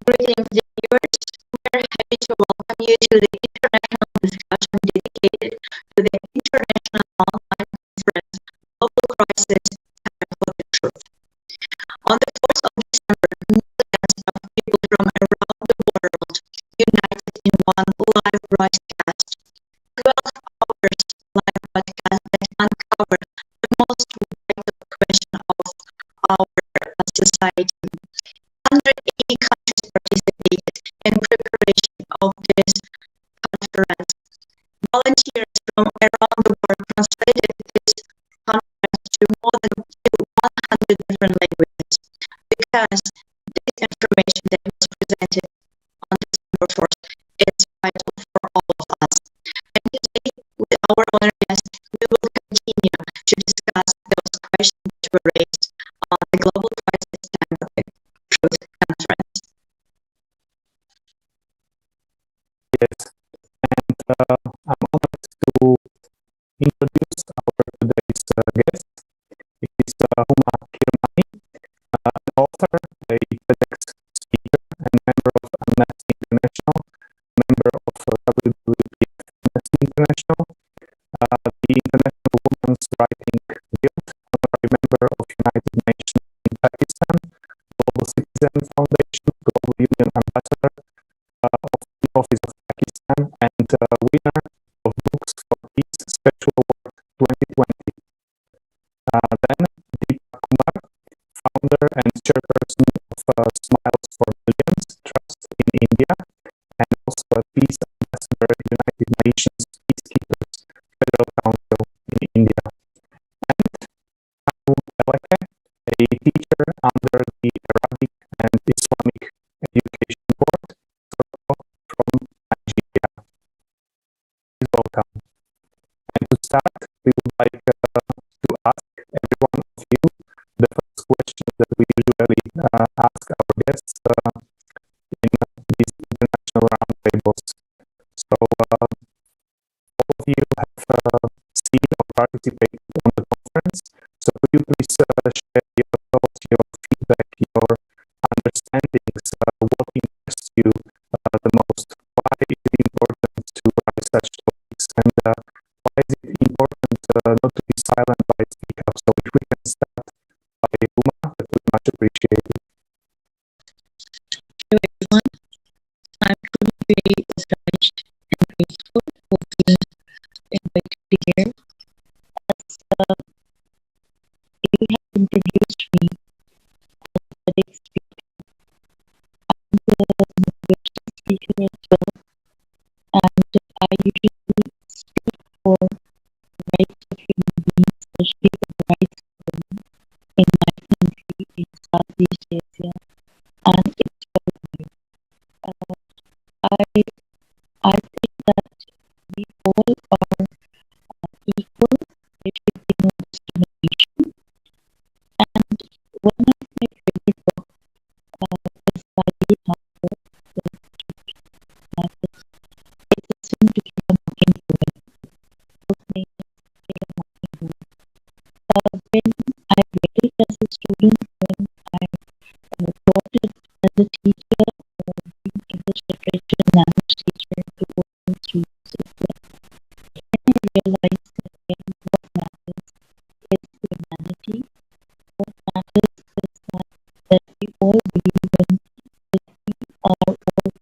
Greetings, viewers. We're happy to welcome you to the international discussion dedicated to the International Online Conference Global Crisis Time for the Truth. On the 4th of December, millions of people from around the world united in one live broadcast. 12 hours live broadcast that uncovered the most vital question of our society. 180 countries participated in preparation of this conference. Volunteers from around the world translated this conference to more than 100 different languages because this information that was presented on December 4th is vital for all of us. And today, with our honored guest, we will continue to discuss those questions that were raised on the Global Crisis Time of the Truth Conference. Yes, and I'm honored to introduce our today's guest. It is Huma Kirmani, an author, a TEDx speaker, and member of Amnesty International, member of WWF Amnesty International, the International Women's Writing Guild, honorary member of United Nations in Pakistan, Global Citizen Foundation, Global Union Ambassador of the Office of Pakistan, and winner of Books for Peace Special Award 2020. Then Deepak Kumar, founder and chairperson of Smiles for Millions Trust in India, and also a Peace Ambassador at United Nations Peacekeepers Federal Council in India. And Abu Eleke, a teacher under the Arabic and Islamic Education Board from Nigeria. Please welcome. And to start, we would like to ask every one of you the first question that we usually ask our guests in these international roundtables. So all of you have seen or participated on the conference. So could you please share your thoughts, your feedback, your understandings, what interests you the most? Why is it important to write such topics, and why is it important not to be silent but speak up? So if we can start by Huma, that would be much appreciated. Hello everyone, I'm truly very astonished and grateful for being invited here. As you have introduced me as a TEDx speaker, I'm a motivational speaker as well, and I usually speak for the rights of human beings, especially the rights of women in my country, in Southeast Asia, and it's worldwide. I think that we all are equal. There should be no discrimination. And one of my favorite books is by Lanka, it's a soon to kill a mockingbird. Book name is Kill a Mockingbird. When I read it as a student, when I taught it as a teacher, being English literature and language teacher to open students as well, then I realized that again what matters is humanity. What matters is that we all believe in that we are all one,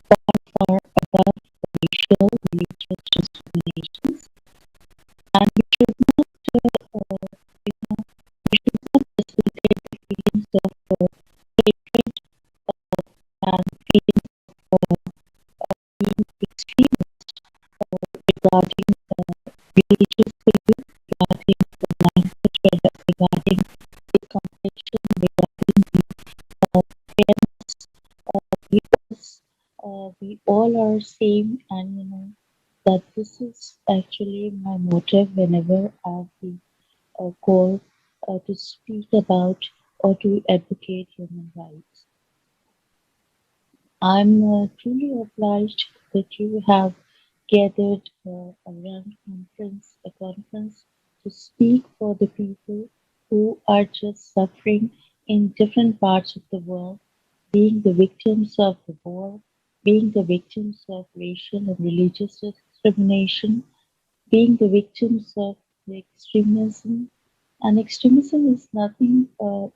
far, far above the racial, religious discriminations, and we should not, we should not facilitate the feelings of hatred and feelings of being extremist regarding religious belief, regarding the language, regarding the complexion, regarding the fairness. Because we all are same, and that this is actually my motive whenever I feel called to speak about or to advocate human rights. I'm truly obliged that you have gathered a conference to speak for the people who are just suffering in different parts of the world being the victims of the war, being the victims of racial and religious discrimination, being the victims of the extremism. And extremism is nothing,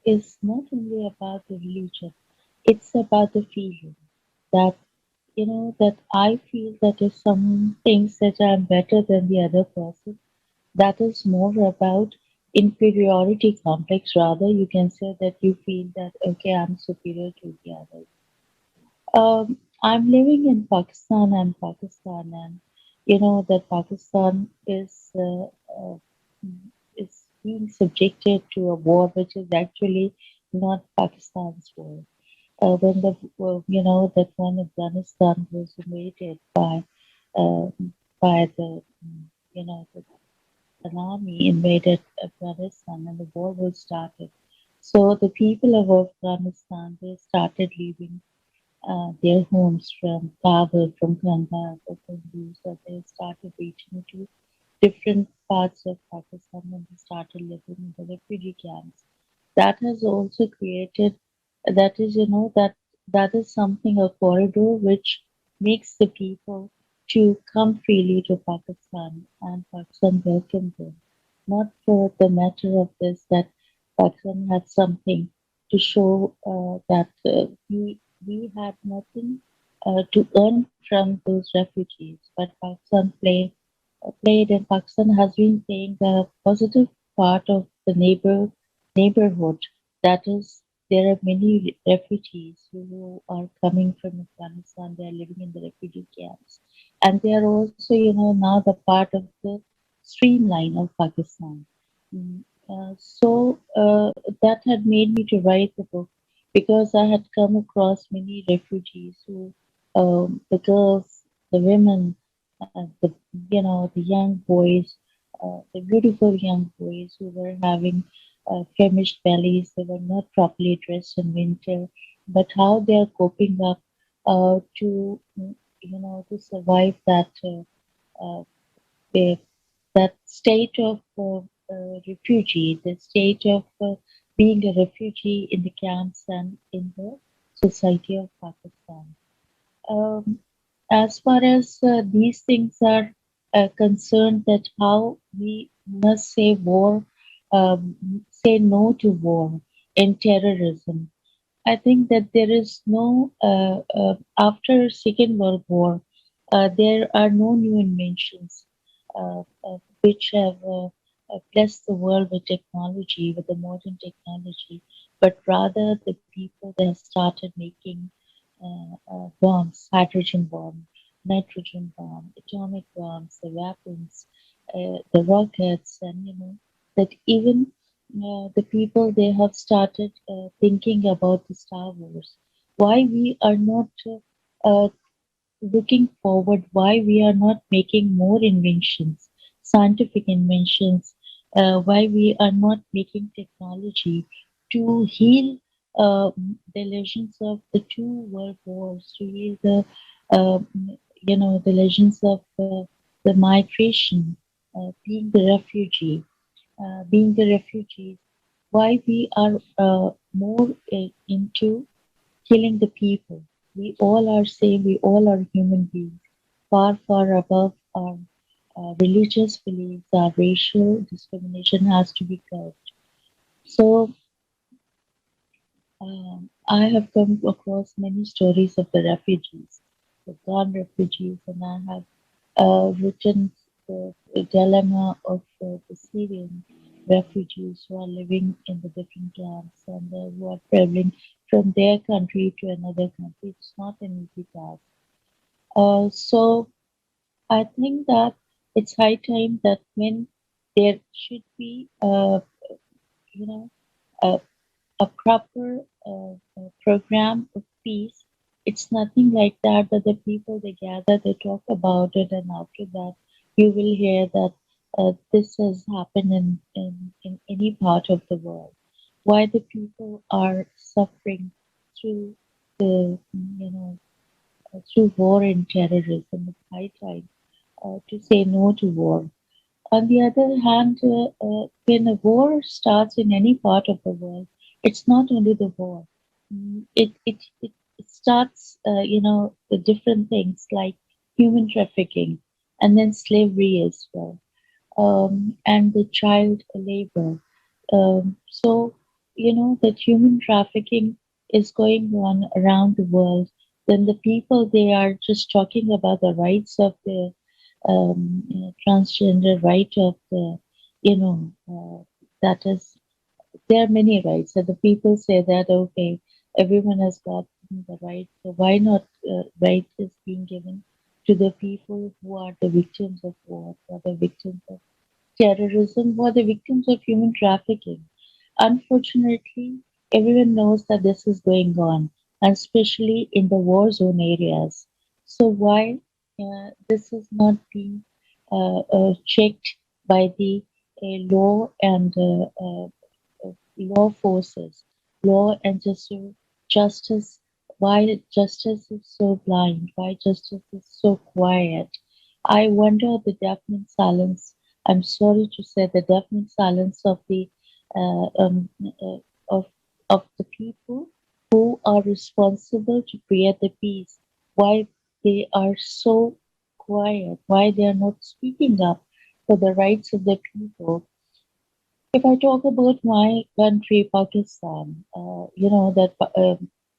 is not only about the religion, it's about the feeling that, that I feel that if someone thinks that I'm better than the other person, that is more about inferiority complex. Rather, you can say that you feel that, okay, I'm superior to the others. I'm living in Pakistan and that Pakistan uh, is being subjected to a war which is actually not Pakistan's war. When that when Afghanistan was invaded uh, by an army invaded Afghanistan and the war was started. So the people of Afghanistan, they started leaving their homes from Kabul, from Kandahar, from Kunduz, so they started reaching to different parts of Pakistan and they started living in the refugee camps. That has also created, that is, that is something, a corridor which makes the people to come freely to Pakistan and Pakistan welcomed them. Not for the matter of this that Pakistan had something to show that we had nothing to earn from those refugees, but Pakistan played and Pakistan has been playing the positive part of the neighborhood. That is, there are many refugees who are coming from Afghanistan. They are living in the refugee camps, and they are also, now the part of the streamline of Pakistan. So that had made me to write the book because I had come across many refugees who, the girls, the women, the young boys, the beautiful young boys who were having famished bellies. They were not properly dressed in winter, but how they are coping up to survive uh, the, that state of refugee, the state of being a refugee in the camps and in the society of Pakistan. Um, as far as these things are concerned, that how we must say no to war and terrorism. I think that there is no after Second World War, there are no new inventions which have blessed the world with technology, with the modern technology, but rather the people they have started making bombs, hydrogen bomb, nitrogen bomb, atomic bombs, the weapons, the rockets, and that even the people they have started thinking about the Star Wars. Why we are not looking forward, why we are not making more inventions, scientific inventions, why we are not making technology to heal the legends of the two world wars, to heal uh, the legends of the migration, being the refugees, why we are more into killing the people. We all are same, we all are human beings, far, far above our religious beliefs, our racial discrimination has to be curbed. So, I have come across many stories of the refugees, the gone refugees, and I have written the dilemma of the Syrian refugees who are living in the different camps and who are traveling from their country to another country. It's not an easy task. So I think that it's high time that when there should be, you know, a a proper program of peace. It's nothing like that, that the people they gather, they talk about it, and after that, you will hear that this has happened in any part of the world. Why the people are suffering through the, through war and terrorism. It's high time to say no to war. On the other hand, when a war starts in any part of the world, it's not only the war. it starts, the different things like human trafficking and then slavery as well, and the child labor. So, that human trafficking is going on around the world. Then the people, they are just talking about the rights of the transgender, right of the, that is, there are many rights. And the people say that, okay, everyone has got the right. So why not right is being given to the people who are the victims of war, who are the victims of terrorism, who are the victims of human trafficking. Unfortunately, everyone knows that this is going on, and especially in the war zone areas. So why this is not being checked by the law and law forces, law and justice. Why justice is so blind? Why justice is so quiet? I wonder the deafening silence. I'm sorry to say the deafening silence of the uh, um, uh, of of the people who are responsible to create the peace. Why they are so quiet? Why they are not speaking up for the rights of the people? If I talk about my country, Pakistan, that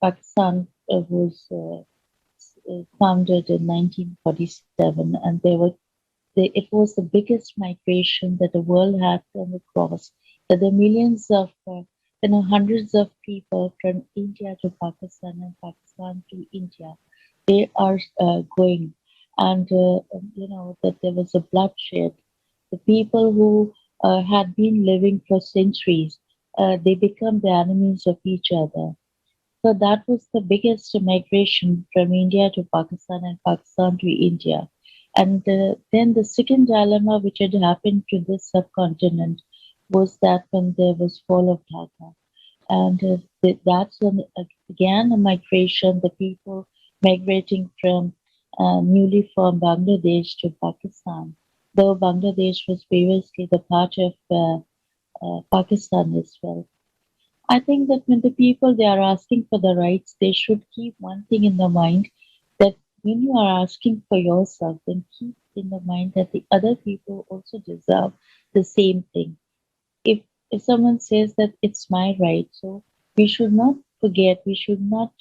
Pakistan was founded in 1947, and it was the biggest migration that the world had come across. That the millions of, hundreds of people from India to Pakistan and Pakistan to India, they are going, and that there was a bloodshed. The people who had been living for centuries, they become the enemies of each other. So that was the biggest migration from India to Pakistan and Pakistan to India. And then the second dilemma which had happened to this subcontinent was that when there was fall of Dhaka. And that's when began a migration, the people migrating from newly formed Bangladesh to Pakistan, though Bangladesh was previously the part of Pakistan as well. I think that when the people they are asking for the rights, they should keep one thing in the mind, that when you are asking for yourself, then keep in the mind that the other people also deserve the same thing. If if someone says that it's my right, so we should not forget, we should not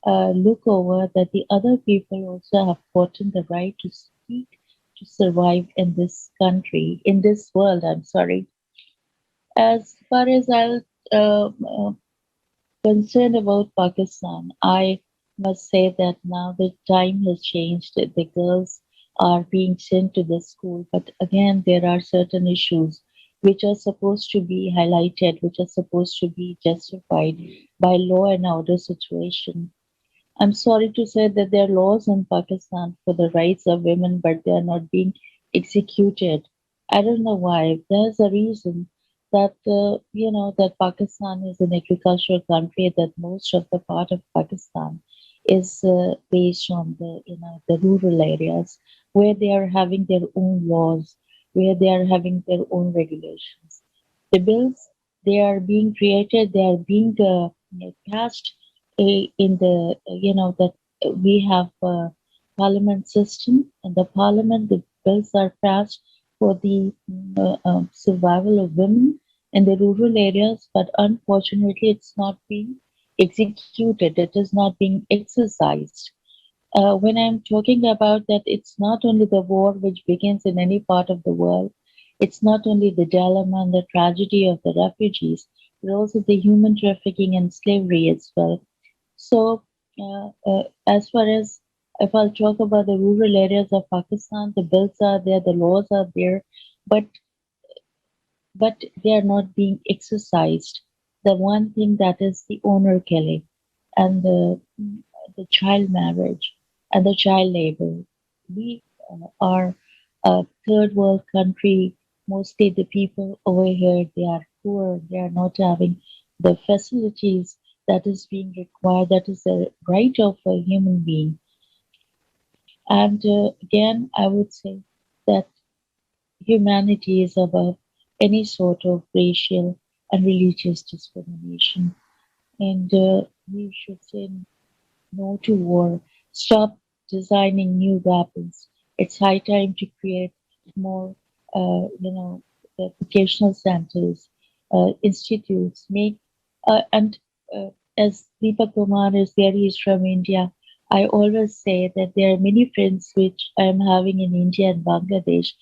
look over that the other people also have gotten the right to speak, to survive in this country, in this world. I'm sorry. As far as I'll concerned about Pakistan, I must say that now the time has changed. The girls are being sent to the school, but again, there are certain issues which are supposed to be highlighted, which are supposed to be justified by law and order situation. I'm sorry to say that there are laws in Pakistan for the rights of women, but they are not being executed. I don't know why. There's a reason that that Pakistan is an agricultural country. That most of the part of Pakistan is based on the rural areas where they are having their own laws, where they are having their own regulations. The bills they are being created, they are being passed in the that we have a parliament system. In the parliament, the bills are passed for the survival of women in the rural areas, but unfortunately, it's not being executed. It is not being exercised. When I'm talking about that, it's not only the war which begins in any part of the world, it's not only the dilemma and the tragedy of the refugees, but also the human trafficking and slavery as well. So, as far as if I'll talk about the rural areas of Pakistan, the bills are there, the laws are there, but they are not being exercised. The one thing that is the honor killing and the child marriage and the child labor. We are a third world country. Mostly the people over here they are poor. They are not having the facilities that is being required. That is the right of a human being. And again, I would say that humanity is above any sort of racial and religious discrimination. And we should say no to war, stop designing new weapons. It's high time to create more, the vocational centers, institutes, and as Deepak Kumar is there, he's from India. I always say that there are many friends which I'm having in India and Bangladesh.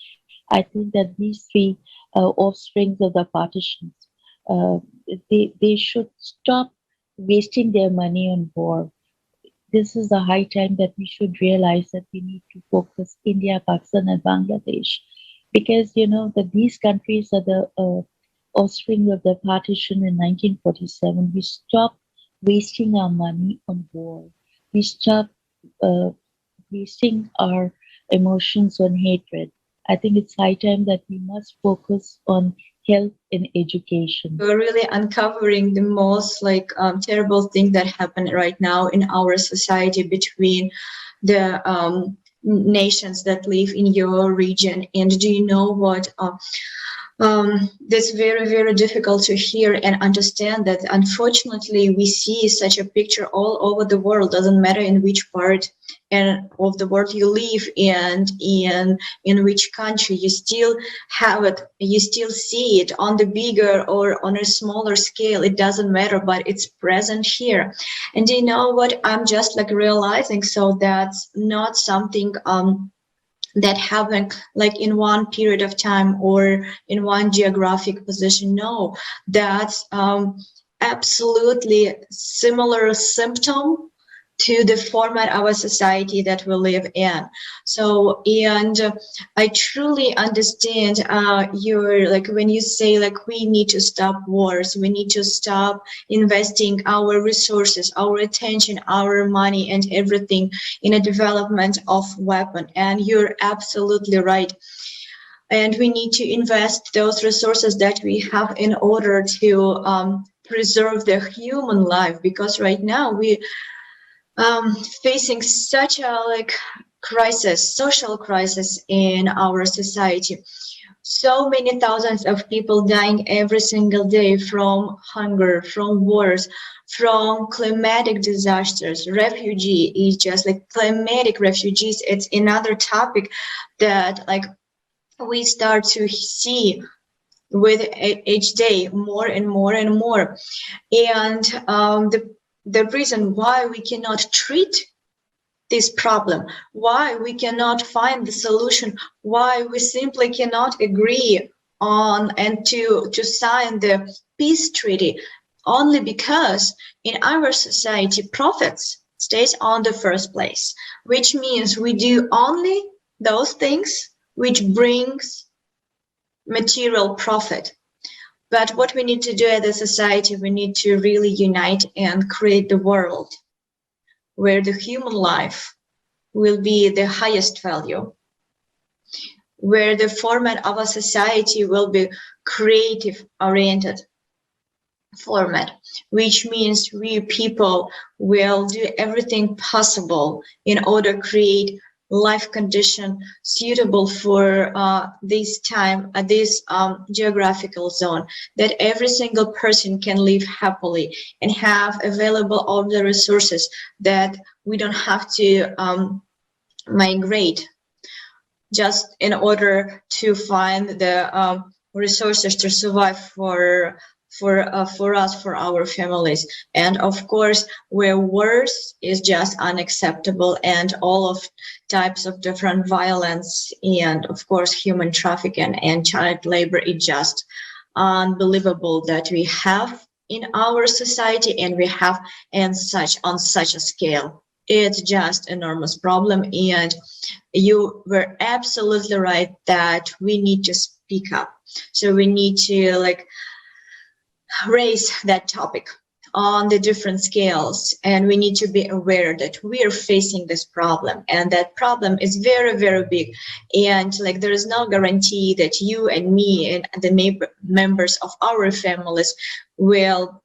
I think that these three offsprings of the partitions, uh, they should stop wasting their money on war. This is the high time that we should realize that we need to focus India, Pakistan, and Bangladesh, because you know that these countries are the offspring of the partition in 1947. We stop wasting our money on war. We stop uh, wasting our emotions on hatred. I think it's high time that we must focus on health and education. We're really uncovering the most terrible thing that happened right now in our society between the nations that live in your region. And do you know what? That's very, very difficult to hear and understand that unfortunately we see such a picture all over the world, doesn't matter in which part and of the world you live and in which country, you still have it, you still see it on the bigger or on a smaller scale, it doesn't matter, but it's present here. And you know what, I'm just realizing, so that's not something that happen in one period of time or in one geographic position. No, that's absolutely similar symptom to the format of a society that we live in. So, and I truly understand your, when you say we need to stop wars, we need to stop investing our resources, our attention, our money and everything in a development of weapon. And you're absolutely right. And we need to invest those resources that we have in order to preserve the human life, because right now we facing such a crisis, social crisis in our society. So many thousands of people dying every single day from hunger, from wars, from climatic disasters. Refugee is just climatic refugees. It's another topic that we start to see with each day more and more and more. And the reason why we cannot treat this problem, why we cannot find the solution, why we simply cannot agree on and to sign the peace treaty, only because in our society profits stays on the first place, which means we do only those things which brings material profit. But what we need to do as a society, we need to really unite and create the world where the human life will be the highest value, where the format of a society will be creative oriented format, which means we people will do everything possible in order to create life condition suitable for this time, this geographical zone, that every single person can live happily and have available all the resources, that we don't have to migrate just in order to find the resources to survive for us, for our families. And of course, where wars is just unacceptable, and all of types of different violence, and of course human trafficking and child labor is just unbelievable that we have in our society, and we have on such a scale. It's just enormous problem. And you were absolutely right that we need to speak up. So we need to raise that topic on the different scales, and we need to be aware that we are facing this problem, and that problem is very, very big. And there is no guarantee that you and me and the members of our families will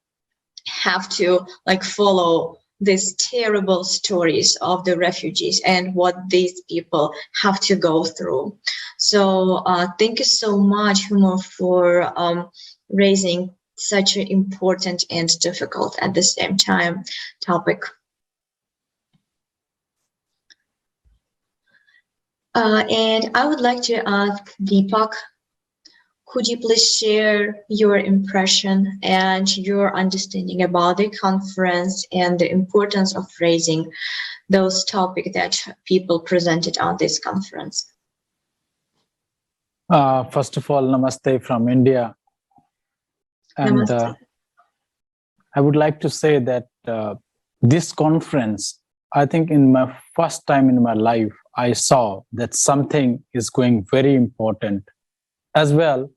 have to follow these terrible stories of the refugees and what these people have to go through. So thank you so much, Humo, for raising such an important and difficult at the same time topic. And I would like to ask Deepak, could you please share your impression and your understanding about the conference and the importance of raising those topics that people presented on this conference? First of all, namaste from India. And I would like to say that this conference, I think in my first time in my life, I saw that something is going very important. As well,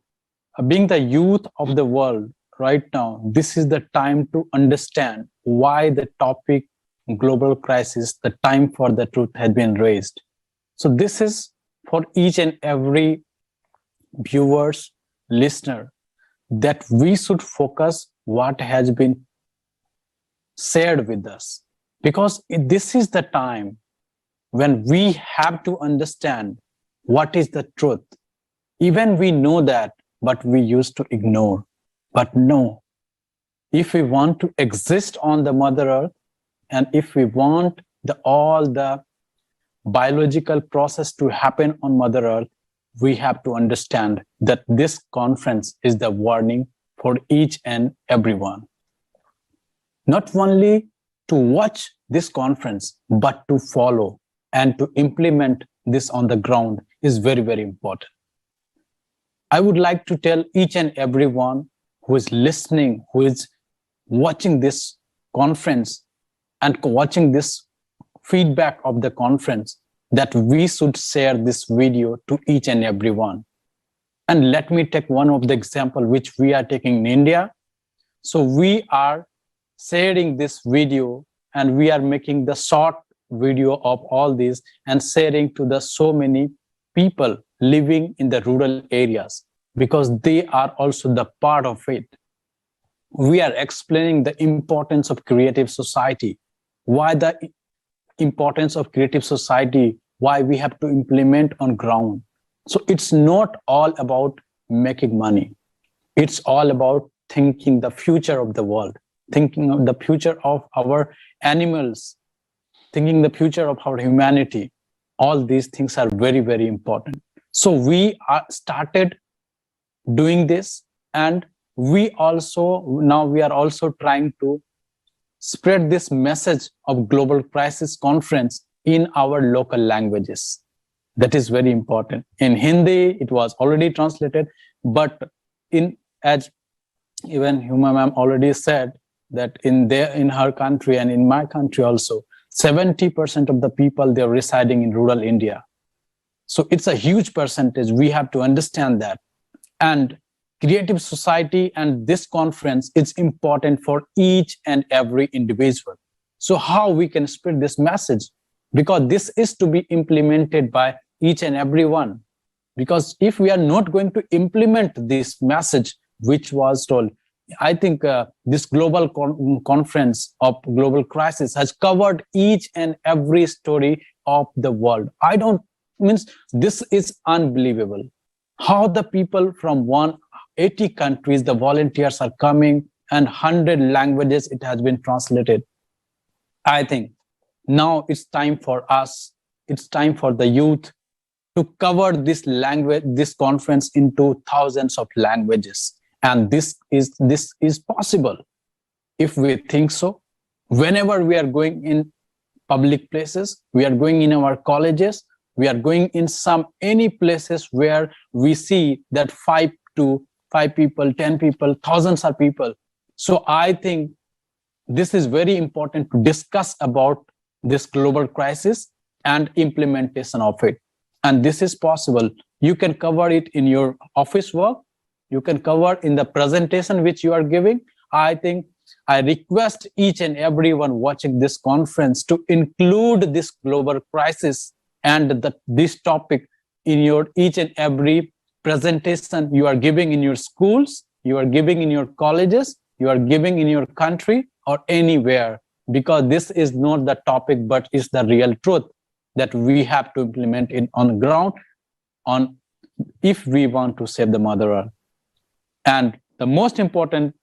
being the youth of the world right now, this is the time to understand why the topic global crisis, the time for the truth has been raised. So this is for each and every viewers, listener, that we should focus what has been shared with us, because this is the time when we have to understand what is the truth. Even we know that, but we used to ignore. But no, if we want to exist on the Mother Earth, and if we want all the biological process to happen on Mother Earth, we have to understand that this conference is the warning for each and everyone. Not only to watch this conference, but to follow and to implement this on the ground is very, very important. I would like to tell each and everyone who is listening, who is watching this conference and watching this feedback of the conference, that we should share this video to each and everyone. And let me take one of the example which we are taking in India. So we are sharing this video and we are making the short video of all this and sharing to the so many people living in the rural areas, because they are also the part of it. We are explaining the importance of creative society, why the importance of creative society, why we have to implement on ground. So it's not all about making money. It's all about thinking the future of the world, thinking of the future of our animals, thinking the future of our humanity. All these things are very, very important. So we are started doing this, and we are also trying to spread this message of global crisis conference in our local languages. That is very important. In Hindi, it was already translated, but as even Huma ma'am already said, that in her country and in my country also, 70% of the people, they're residing in rural India. So it's a huge percentage. We have to understand that. And creative society and this conference is important for each and every individual. So how we can spread this message? Because this is to be implemented by each and every one. Because if we are not going to implement this message, which was told, I think this global conference of global crisis has covered each and every story of the world. This is unbelievable. How the people from 180 countries, the volunteers are coming, and 100 languages it has been translated. I think now it's time for us, it's time for the youth to cover this conference into thousands of languages. And this is possible if we think so. Whenever we are going in public places, we are going in our colleges, we are going in any places where we see that 5 people, 10 people, thousands of people. So I think this is very important to discuss about this global crisis and implementation of it. And this is possible. You can cover it in your office work. You can cover in the presentation which you are giving. I think I request each and everyone watching this conference to include this global crisis and this topic in your each and every presentation you are giving in your schools, you are giving in your colleges, you are giving in your country or anywhere, because this is not the topic, but it's the real truth that we have to implement it on the ground if we want to save the Mother Earth. And the most important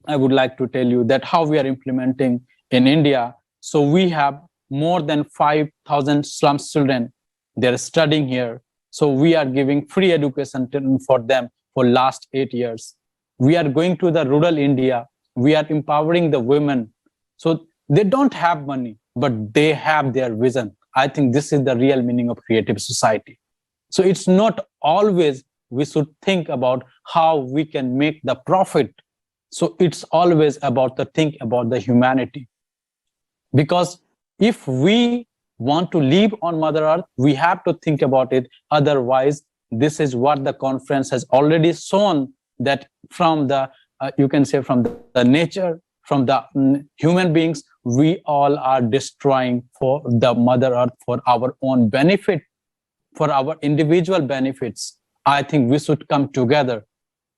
I would like to tell you that how we are implementing in India. So we have more than 5,000 slum children. They're studying here. So we are giving free education for them for last 8 years. We are going to the rural India. We are empowering the women. So they don't have money, but they have their vision. I think this is the real meaning of creative society. So it's not always we should think about how we can make the profit. So it's always about the think about the humanity. Because if we want to live on Mother Earth, we have to think about it. Otherwise, this is what the conference has already shown, that from the, you can say from the nature, from the human beings, we all are destroying for the Mother Earth for our own benefit, for our individual benefits. I think we should come together.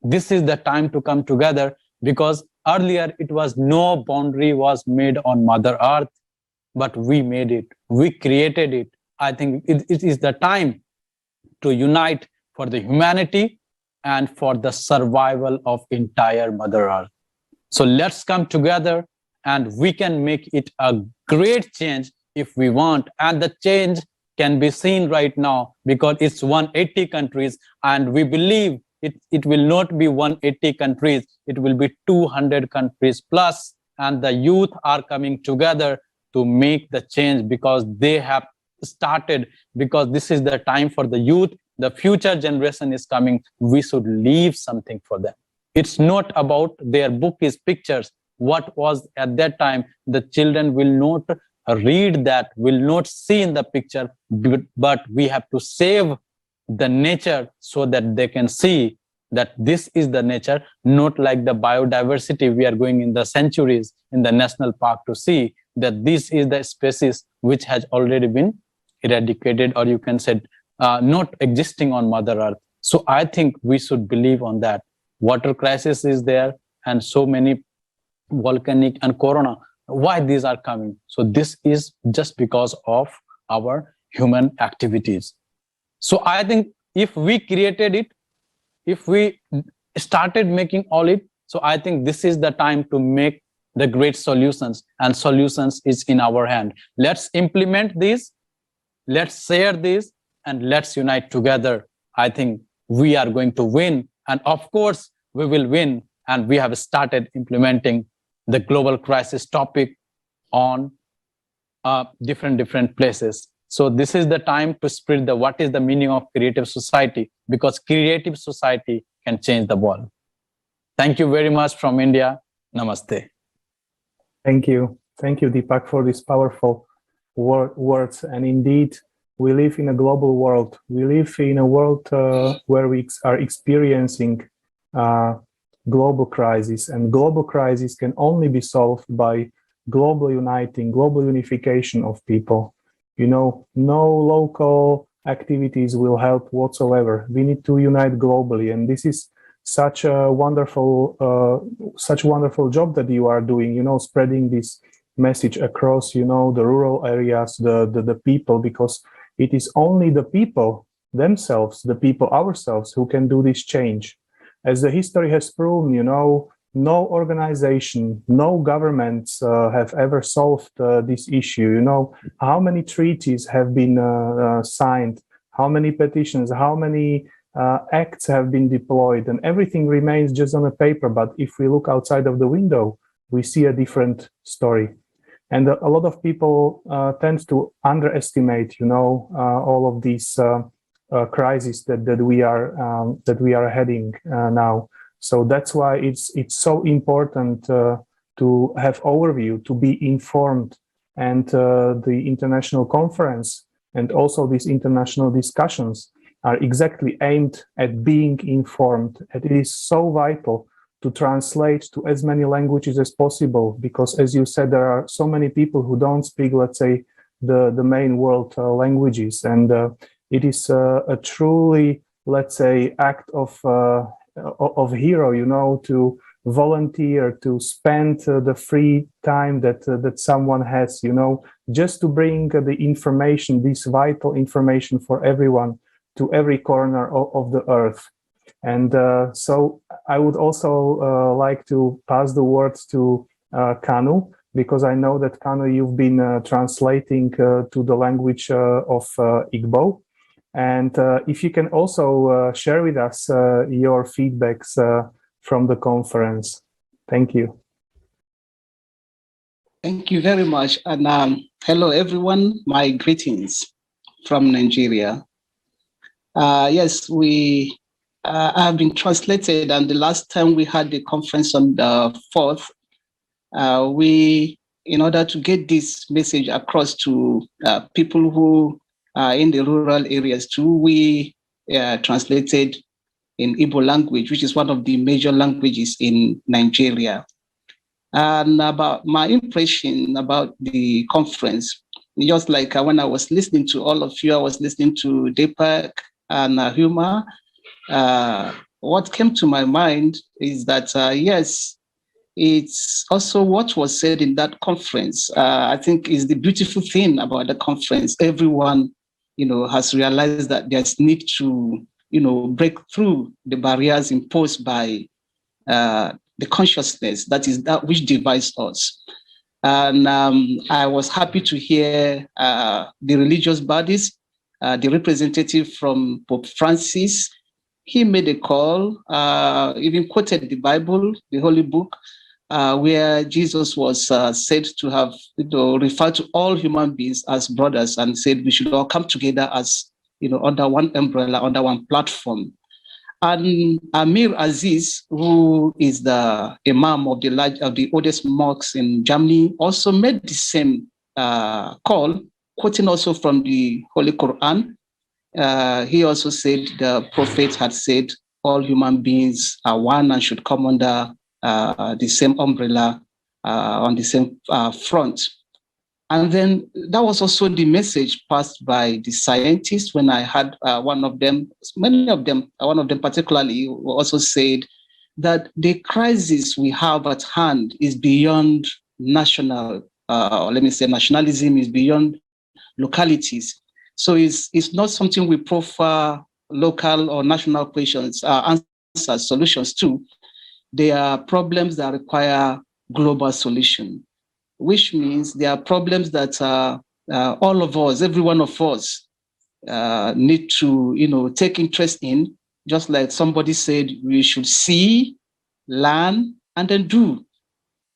This is the time to come together, because earlier it was no boundary was made on Mother Earth, but we made it, we created it. I think it is the time to unite for the humanity and for the survival of entire Mother Earth. So let's come together and we can make it a great change if we want. And the change can be seen right now because it's 180 countries, and we believe it will not be 180 countries, it will be 200 countries plus, and the youth are coming together to make the change because they have started, because this is the time for the youth. The future generation is coming. We should leave something for them. It's not about their book is pictures. What was at that time, the children will not read that, will not see in the picture, but we have to save the nature so that they can see that this is the nature, not like the biodiversity we are going in the centuries in the national park to see that this is the species which has already been eradicated, or you can say not existing on Mother Earth. So I think we should believe on that. Water crisis is there, and so many volcanic and corona. Why these are coming? So this is just because of our human activities. So I think if we created it, if we started making all it, so I think this is the time to make the great solutions, and solutions is in our hand. Let's implement this, let's share this, and let's unite together. I think we are going to win, and of course we will win. And we have started implementing the global crisis topic on different places. So this is the time to spread the what is the meaning of creative society, because creative society can change the world. Thank you very much from India. Namaste. Thank you, Deepak, for these powerful words. And indeed, we live in a global world. We live in a world where we are experiencing global crisis, and global crisis can only be solved by global uniting, global unification of people. You know, no local activities will help whatsoever. We need to unite globally, and this is such a wonderful job that you are doing. You know, spreading this message across, you know, the rural areas, the people, because it is only the people themselves, the people ourselves, who can do this change. As the history has proven, you know, no organization, no governments have ever solved this issue. You know, how many treaties have been signed, how many petitions, how many acts have been deployed, and everything remains just on a paper. But if we look outside of the window, we see a different story. And a lot of people tend to underestimate, you know, all of these crises that we are heading now. So that's why it's so important to have overview, to be informed, and the international conference and also these international discussions are exactly aimed at being informed. And it is so vital to translate to as many languages as possible, because, as you said, there are so many people who don't speak, let's say, the main world languages, and it is a truly, let's say, act of hero, you know, to volunteer, to spend the free time that someone has, you know, just to bring the information, this vital information for everyone, to every corner of the earth. And so I would also like to pass the words to Kanu, because I know that Kanu, you've been translating to the language of Igbo. And if you can also share with us your feedbacks from the conference. Thank you. Thank you very much. And hello, everyone. My greetings from Nigeria. Yes, we have been translated, and the last time we had the conference on the 4th, we, in order to get this message across to people who are in the rural areas too, we translated in Igbo language, which is one of the major languages in Nigeria. And about my impression about the conference, just like when I was listening to all of you, I was listening to Deepak and Huma. What came to my mind is that, yes, it's also what was said in that conference. I think is the beautiful thing about the conference. Everyone, has realized that there's need to, break through the barriers imposed by the consciousness that is that which divides us. And I was happy to hear the religious bodies, the representative from Pope Francis. He made a call, even quoted the Bible, the Holy Book, where Jesus was said to have referred to all human beings as brothers, and said we should all come together as under one umbrella, under one platform. And Amir Aziz, who is the imam of the oldest mosques in Germany, also made the same call, quoting also from the Holy Quran. He also said the prophet had said all human beings are one and should come under the same umbrella, on the same front. And then that was also the message passed by the scientists when I had one of them particularly, who also said that the crisis we have at hand is beyond national, nationalism, is beyond localities. So it's not something we prefer local or national questions, answers, solutions to. They are problems that require global solution, which means there are problems that all of us, every one of us, need to, take interest in. Just like somebody said, we should see, learn, and then do.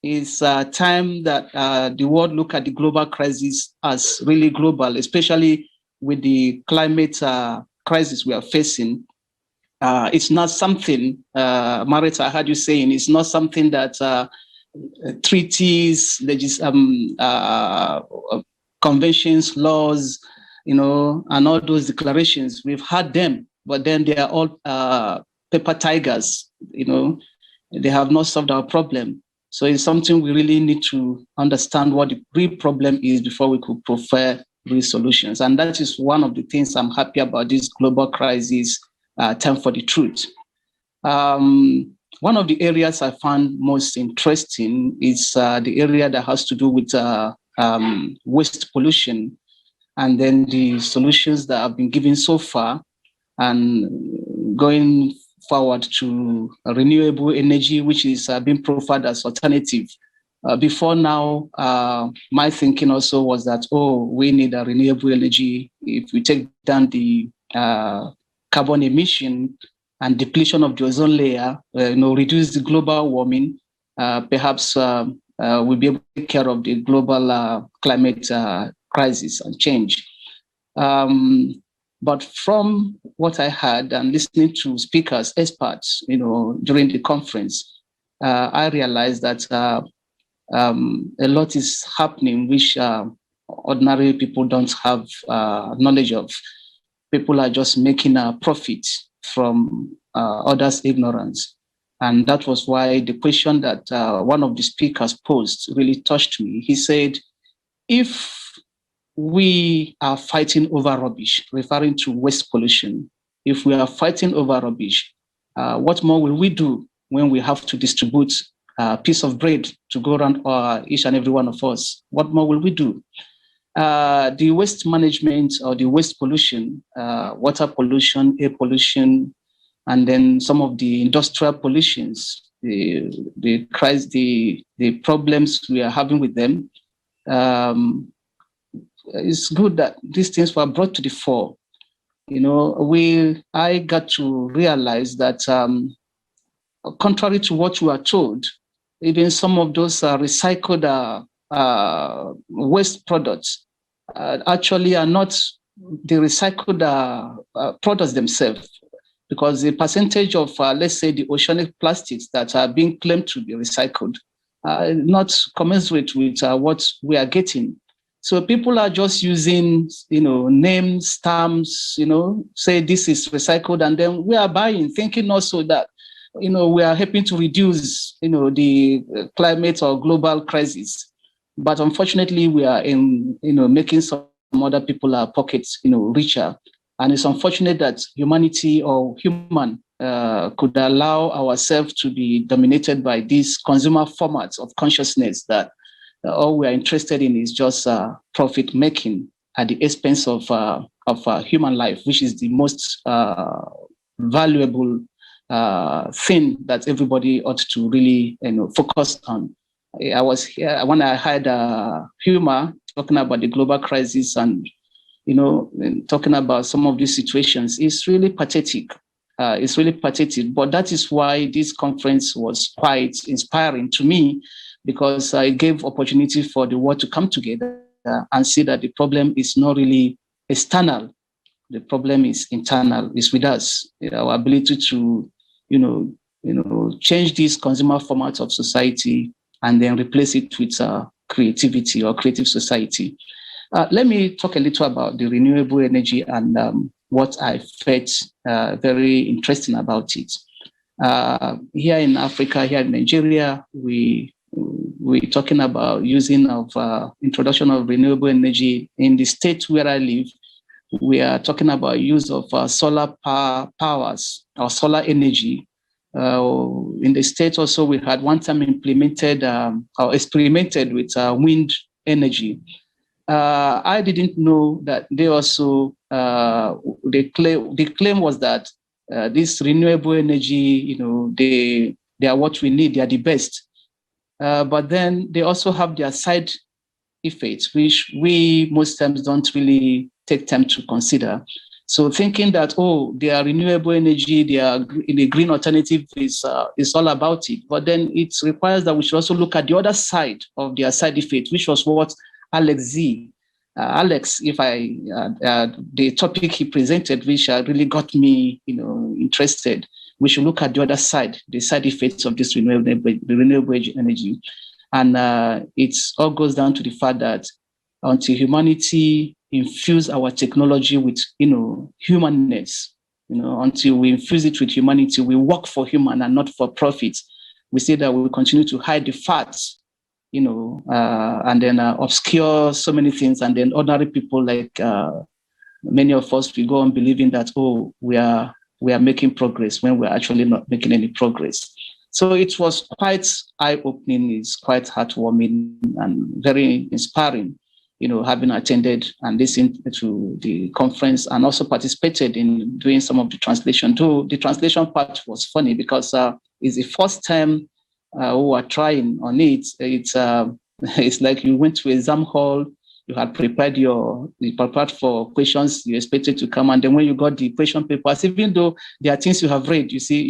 It's time that the world look at the global crisis as really global, especially with the climate crisis we are facing. It's not something, Marita, I heard you saying, it's not something that treaties, conventions, laws, and all those declarations, we've had them, but then they are all paper tigers, they have not solved our problem. So it's something we really need to understand what the real problem is before we could prefer real solutions. And that is one of the things I'm happy about this global crisis, time for the truth. One of the areas I found most interesting is the area that has to do with waste pollution, and then the solutions that have been given so far, and going forward to renewable energy, which is being proffered as alternative. Before now, my thinking also was that, we need a renewable energy. If we take down the carbon emission and depletion of the ozone layer, reduce the global warming, perhaps we'll be able to take care of the global climate crisis and change. But from what I heard and listening to speakers, experts, during the conference, I realized that a lot is happening which ordinary people don't have knowledge of. People are just making a profit from others' ignorance. And that was why the question that one of the speakers posed really touched me. He said, if we are fighting over rubbish, referring to waste pollution, if we are fighting over rubbish, what more will we do when we have to distribute a piece of bread to go around each and every one of us? What more will we do? The waste management or the waste pollution, water pollution, air pollution, and then some of the industrial pollutions, the problems we are having with them. It's good that these things were brought to the fore. I got to realize that contrary to what we are told, even some of those recycled waste products actually are not the recycled products themselves, because the percentage of, let's say, the oceanic plastics that are being claimed to be recycled are not commensurate with what we are getting. So people are just using, names, stamps, say this is recycled, and then we are buying, thinking also that, we are helping to reduce, the climate or global crisis. But unfortunately, we are making some other people pockets, richer. And it's unfortunate that humanity or human could allow ourselves to be dominated by these consumer formats of consciousness that all we are interested in is just profit making at the expense of human life, which is the most valuable thing that everybody ought to really focus on. I was here when I had humor talking about the global crisis and talking about some of these situations. It's really pathetic. It's really pathetic. But that is why this conference was quite inspiring to me, because it gave opportunity for the world to come together and see that the problem is not really external. The problem is internal. It's with us. Our ability to, change these consumer formats of society and then replace it with creativity or creative society. Let me talk a little about the renewable energy and what I felt very interesting about it. Here in Africa, here in Nigeria, we're talking about using of introduction of renewable energy. In the state where I live, we are talking about use of solar powers or solar energy. In the state also, we had one time implemented or experimented with wind energy. I didn't know that they also, the claim was that this renewable energy, they are what we need, they are the best. But then they also have their side effects, which we most times don't really take time to consider. So thinking that, they are renewable energy, they are the green alternative is all about it. But then it requires that we should also look at the other side of their side effects, which was what Alex, the topic he presented, which really got me, interested. We should look at the other side, the side effects of this renewable energy. And it all goes down to the fact that until humanity infuse our technology with, humanness, until we infuse it with humanity, we work for human and not for profit. We say that we will continue to hide the facts, and then obscure so many things. And then ordinary people like many of us, we go on believing that, we are making progress when we're actually not making any progress. So it was quite eye-opening, it's quite heartwarming and very inspiring, having attended and listened to the conference and also participated in doing some of the translation too. The translation part was funny because it's the first time we are trying on it. It's like you went to exam hall, you had prepared for questions you expected to come, and then when you got the question papers, even though there are things you have read, you see,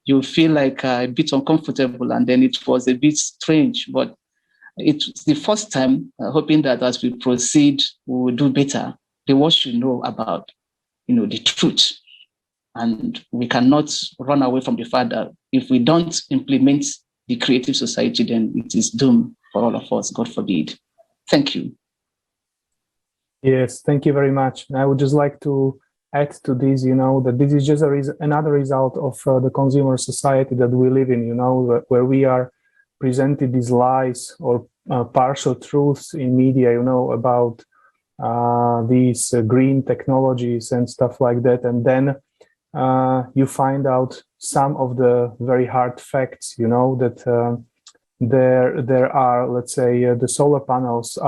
you feel like a bit uncomfortable, and then it was a bit strange. But it's the first time, hoping that as we proceed, we will do better. The world should know about, the truth, and we cannot run away from the fact that if we don't implement the creative society, then it is doomed for all of us. God forbid. Thank you. Yes, thank you very much. I would just like to add to this, that this is just another result of the consumer society that we live in, where we are presented these lies or partial truths in media, about these green technologies and stuff like that. And then you find out some of the very hard facts, that there are, let's say, the solar panels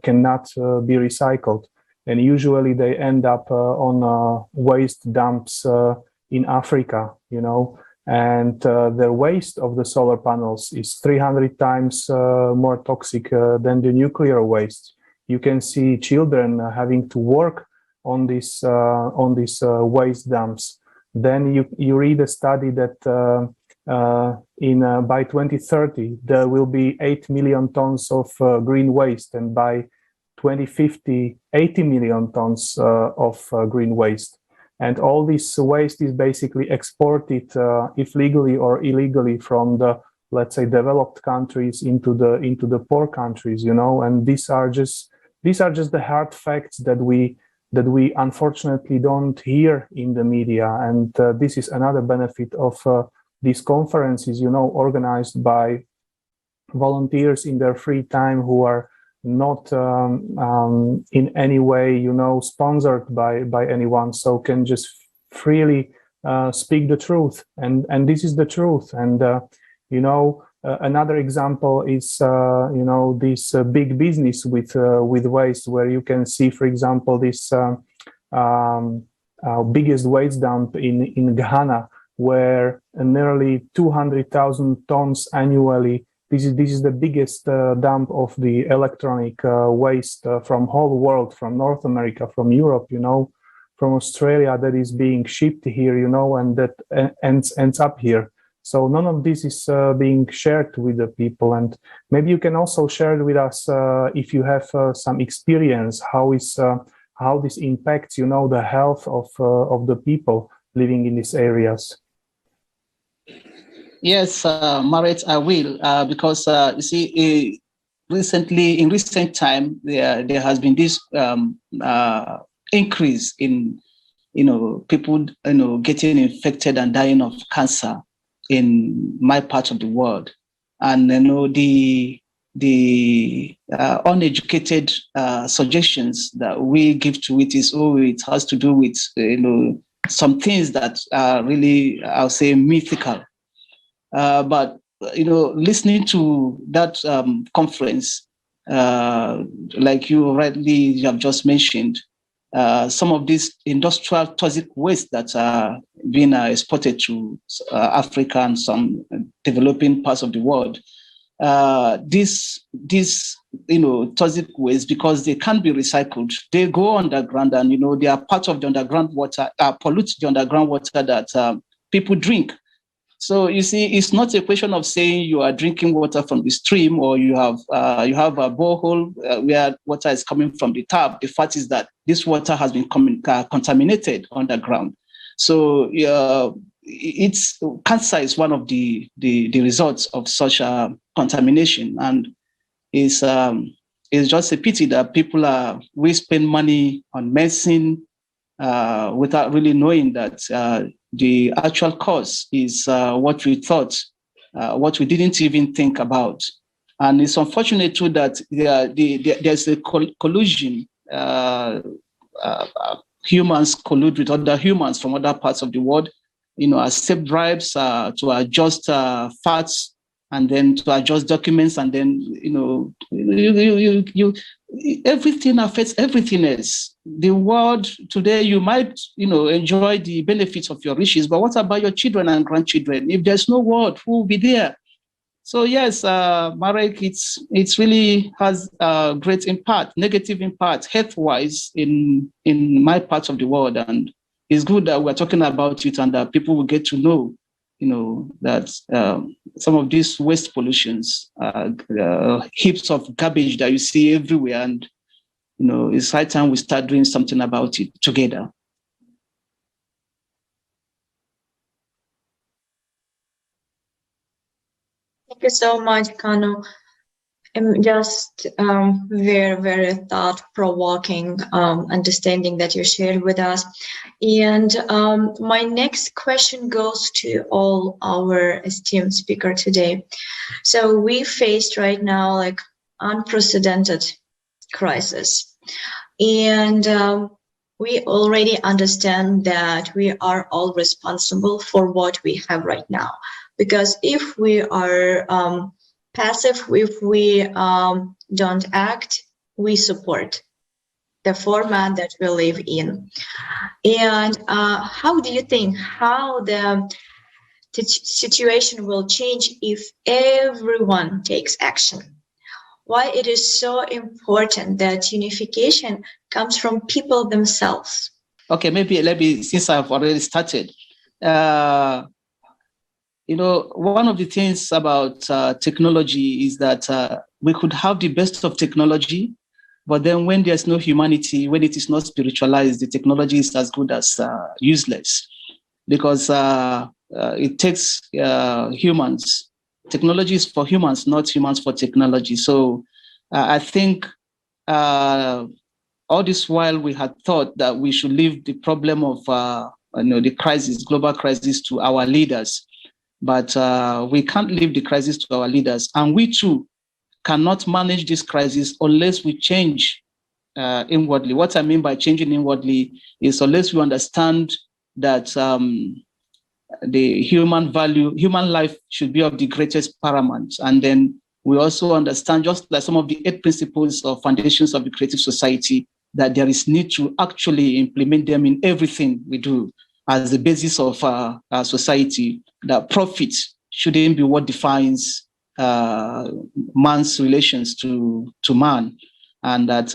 cannot be recycled, and usually they end up on waste dumps in Africa, you know, and the waste of the solar panels is 300 times more toxic than the nuclear waste. You can see children having to work on these waste dumps. Then you read a study that by 2030 there will be 8 million tons of green waste, and by 2050 80 million tons of green waste. And all this waste is basically exported, if legally or illegally, from the, let's say, developed countries into the poor countries, you know. And these are just the hard facts that we unfortunately don't hear in the media. And this is another benefit of these conferences, you know, organized by volunteers in their free time who are not in any way, you know, sponsored by anyone, so can just freely speak the truth, and this is the truth. And you know, another example is you know, this big business with waste, where you can see, for example, this biggest waste dump in Ghana, where nearly 200,000 tons annually. This is the biggest dump of the electronic waste from whole world, from North America, from Europe, you know, from Australia, that is being shipped here, you know, and that ends up here. So none of this is being shared with the people. And maybe you can also share with us if you have some experience, how this impacts, you know, the health of the people living in these areas. Yes, Marit, I will, because you see, in recent time, there has been this increase in, you know, people, you know, getting infected and dying of cancer in my part of the world, and you know, the uneducated suggestions that we give to it is, oh, it has to do with, you know, some things that are really, I'll say, mythical. But you know, listening to that conference, like you rightly have just mentioned, some of these industrial toxic waste that are being exported to Africa and some developing parts of the world, this you know, toxic waste, because they can't be recycled, they go underground, and you know, they are part of the underground water, pollute the underground water that people drink. So you see, it's not a question of saying you are drinking water from the stream, or you have a borehole where water is coming from the tap. The fact is that this water has been contaminated underground. So cancer is one of the results of such contamination, and it's just a pity that we spend money on medicine without really knowing that the actual cause is what we thought, what we didn't even think about. And it's unfortunate too that there's a collusion. Humans collude with other humans from other parts of the world, you know, accept bribes to adjust facts, and then to adjust documents, and then, you know, everything affects everything else. The world today, you might, you know, enjoy the benefits of your riches, but what about your children and grandchildren? If there's no world, who will be there? So yes, Marek, it's really has a great impact, negative impact, health-wise in my part of the world, and it's good that we're talking about it, and that people will get to know, you know, that some of these waste pollutions, heaps of garbage that you see everywhere, and you know, it's high time we start doing something about it together. Thank you so much, Kano. Just very, very thought-provoking understanding that you shared with us. And my next question goes to all our esteemed speaker today. So we faced right now like unprecedented crisis, and we already understand that we are all responsible for what we have right now. Because if we are passive, if we don't act, we support. the format that we live in. And how do you think how the situation will change if everyone takes action? Why it is so important that unification comes from people themselves? Okay, maybe since I've already started, one of the things about technology is that we could have the best of technology, but then when there's no humanity, when it is not spiritualized, the technology is as good as useless, because it takes humans. Technology is for humans, not humans for technology. So I think all this while we had thought that we should leave the problem of the crisis, global crisis, to our leaders. But we can't leave the crisis to our leaders. And we too cannot manage this crisis unless we change inwardly. What I mean by changing inwardly is unless we understand that the human life should be of the greatest paramount. And then we also understand, just like some of the 8 principles or foundations of the creative society, that there is need to actually implement them in everything we do as the basis of our society, that profit shouldn't be what defines man's relations to man. And that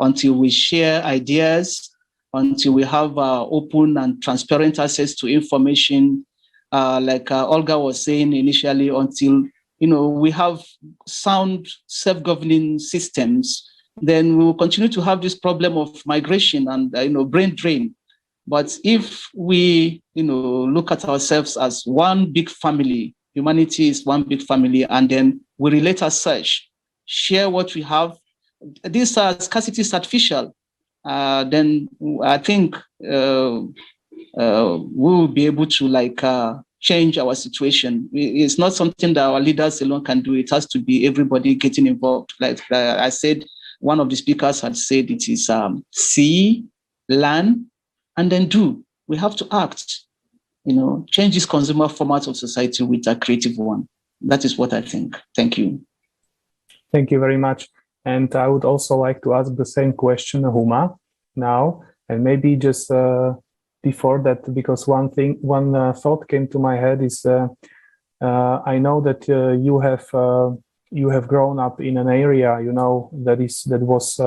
until we share ideas, until we have open and transparent access to information, like Olga was saying initially, until we have sound self-governing systems, then we will continue to have this problem of migration and brain drain. But if we look at ourselves as one big family, humanity is one big family, and then we relate as such, share what we have. This scarcity is artificial. Then I think we will be able to change our situation. It's not something that our leaders alone can do. It has to be everybody getting involved. Like I said, one of the speakers had said, it is see, learn, and then do. We have to act. Change this consumer format of society with a creative one. That is what I think. Thank you. Thank you very much. And I would also like to ask the same question, Huma, now, and maybe just before that, because one thought came to my head is I know that you have grown up in an area, that was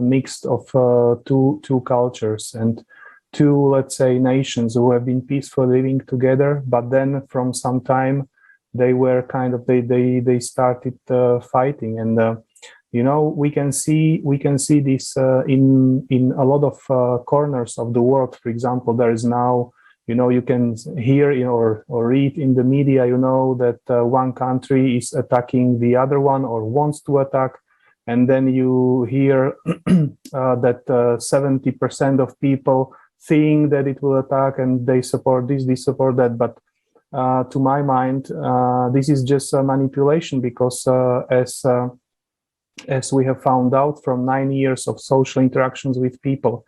mixed of two cultures and two, let's say, nations who have been peacefully living together, but then from some time they were they started fighting, and we can see this in a lot of corners of the world. For example, there is now, you can hear or read in the media, that one country is attacking the other one or wants to attack, and then you hear that 70% of people think that it will attack and they support this, they support that. But to my mind, this is just a manipulation, because as we have found out from 9 years of social interactions with people,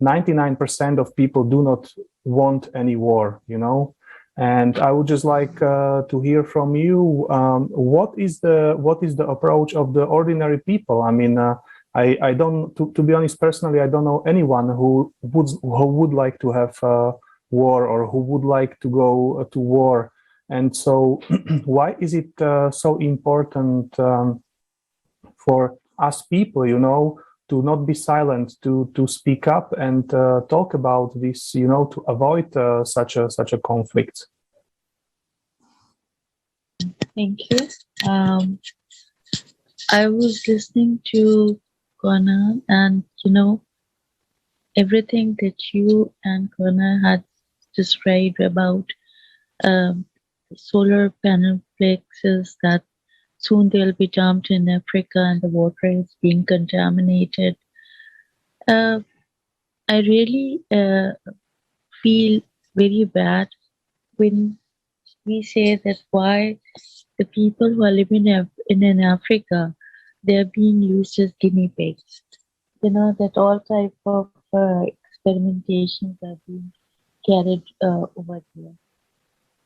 99% of people do not want any war, And I would just like to hear from you, what is the approach of the ordinary people? I mean, I don't, to be honest, personally, I don't know anyone who would like to have war or who would like to go to war. And so why is it so important for us people, to not be silent, to speak up and talk about this, to avoid such a conflict? Thank you. I was listening to Kona, and everything that you and Kona had described about solar panel flexes, that soon they'll be dumped in Africa and the water is being contaminated. I really feel very bad when we say that why the people who are living in Africa, they're being used as guinea pigs. That all type of experimentations are being carried over there.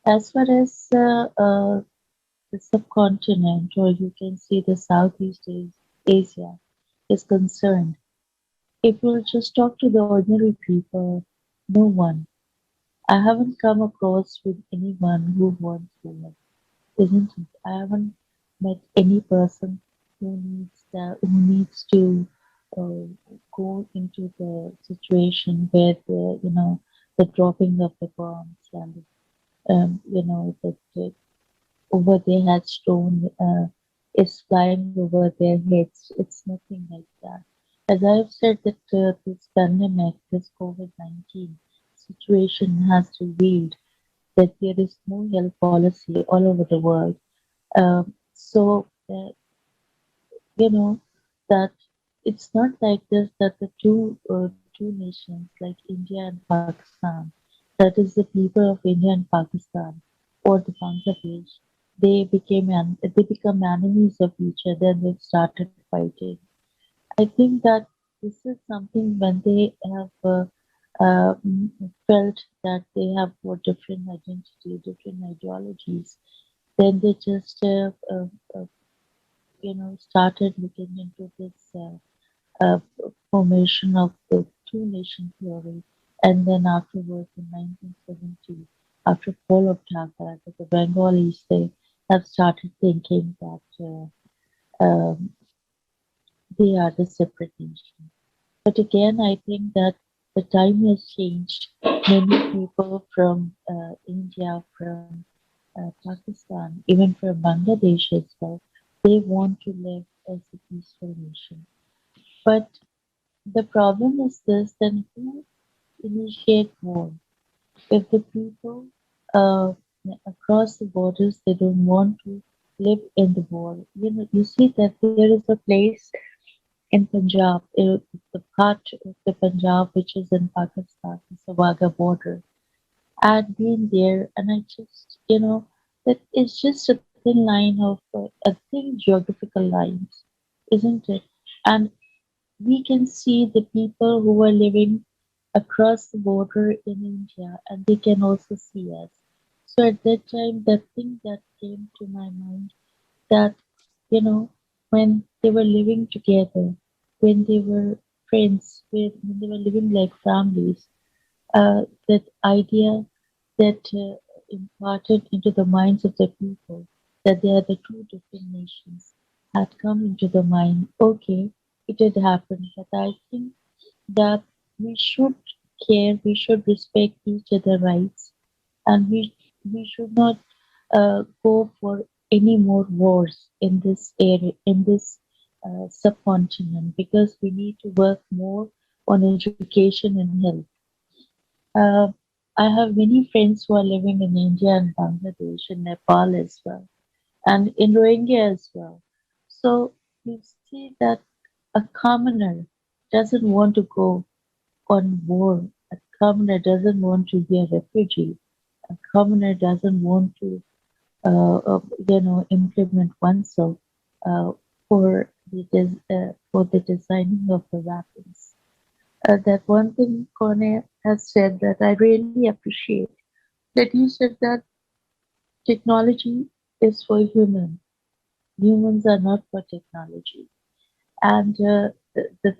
As far as the subcontinent, or you can say the Southeast Asia, is concerned, if you'll just talk to the ordinary people, no one. I haven't come across with anyone who wants to live, isn't it? I haven't met any person who needs to uh, go into the situation where the dropping of the bombs and that over their headstone is flying over their heads. It's nothing like that. As I've said that this pandemic, this COVID-19 situation has revealed that there is no health policy all over the world. So, you know, that it's not like this that the two nations like India and Pakistan, that is the people of India and Pakistan or the Bangladesh, they become enemies of each other and they've started fighting. I think that this is something when they have felt that they have got different identity, different ideologies, then they just uh, started looking into this uh, formation of the two nation theory. And then afterwards, in 1970, after fall of Dhaka, the Bengalis they have started thinking that they are the separate nation. But again, I think that the time has changed. Many people from India, from Pakistan, even from Bangladesh as well, they want to live as a peaceful nation. But the problem is this: then who initiate war? If the people uh, across the borders they don't want to live in the war, you see that there is a place in Punjab, the part of the Punjab which is in Pakistan, the Wagah border. I'd been there, and I just, that it's just a thin line of a thin geographical lines, isn't it? And we can see the people who are living across the border in India, and they can also see us. So at that time, the thing that came to my mind that you know when they were living together, when they were friends, when they were living like families, that idea that imparted into the minds of the people that they are the two different nations had come into the mind. Okay, it had happened, but I think that we should care, we should respect each other' rights, and we should not go for any more wars in this area, in this subcontinent, because we need to work more on education and health. Uh, I have many friends who are living in India and Bangladesh and Nepal as well, and in Rohingya as well. So you see that a commoner doesn't want to go on war. A commoner doesn't want to be a refugee. A commoner doesn't want to, implement oneself uh, for the designing of the weapons. That one thing Kone has said that I really appreciate, that you said that technology is for humans. Humans are not for technology. And the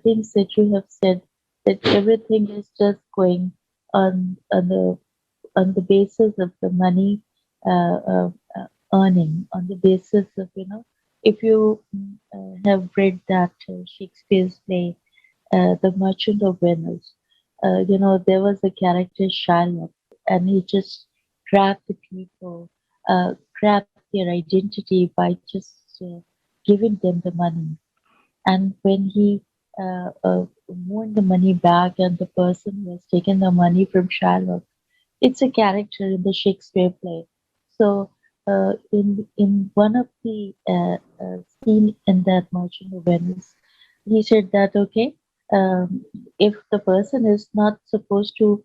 things that you have said, that everything is just going on the basis of the money earning, on the basis of if you have read that Shakespeare's play, The Merchant of Venice, there was a character Shylock, and he just grabbed the people, grabbed their identity by just giving them the money. And when he won the money back, and the person who has taken the money from Shylock, it's a character in the Shakespeare play. So in one of the scene in that Merchant of Venice, he said that okay, if the person is not supposed to